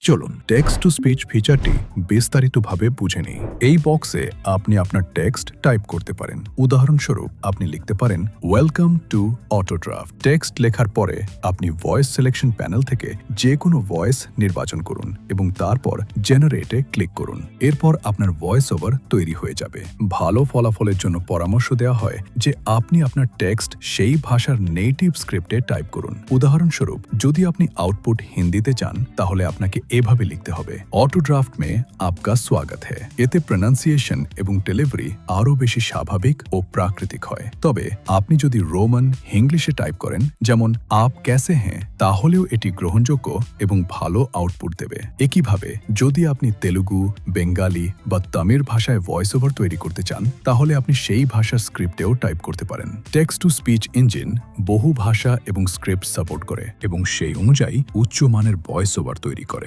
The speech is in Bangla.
চলুন টেক্সট টু স্পিচ ফিচারটি বিস্তারিতভাবে বুঝে নিই। এই বক্সে আপনি আপনার টেক্সট টাইপ করতে পারেন। উদাহরণস্বরূপ আপনি লিখতে পারেন ওয়েলকাম টু অটোড্রাফট। টেক্সট লেখার পরে আপনি ভয়েস সিলেকশন প্যানেল থেকে যে কোনো ভয়েস নির্বাচন করুন এবং তারপর জেনারেটে ক্লিক করুন। এরপর আপনার ভয়েস ওভার তৈরি হয়ে যাবে। ভালো ফলাফলের জন্য পরামর্শ দেওয়া হয় যে আপনি আপনার টেক্সট সেই ভাষার নেটিভ স্ক্রিপ্টে টাইপ করুন। উদাহরণস্বরূপ যদি আপনি আউটপুট হিন্দিতে চান তাহলে আপনাকে এভাবে লিখতে হবে, অটোড্রাফট মে আপকা স্বাগত হ্যায়। এতে প্রনাউন্সিয়েশন এবং ডেলিভারি আরও বেশি স্বাভাবিক ও প্রাকৃতিক হয়। তবে আপনি যদি রোমান ইংলিশে টাইপ করেন, যেমন আপ ক্যাসে হ্যাঁ, তাহলেও এটি গ্রহণযোগ্য এবং ভালো আউটপুট দেবে। একইভাবে যদি আপনি তেলুগু, বেঙ্গালি বা তামিল ভাষায় ভয়েস ওভার তৈরি করতে চান তাহলে আপনি সেই ভাষার স্ক্রিপ্টেও টাইপ করতে পারেন। টেক্সট টু স্পিচ ইঞ্জিন বহু ভাষা এবং স্ক্রিপ্ট সাপোর্ট করে এবং সেই অনুযায়ী উচ্চমানের ভয়েস ওভার তৈরি করে।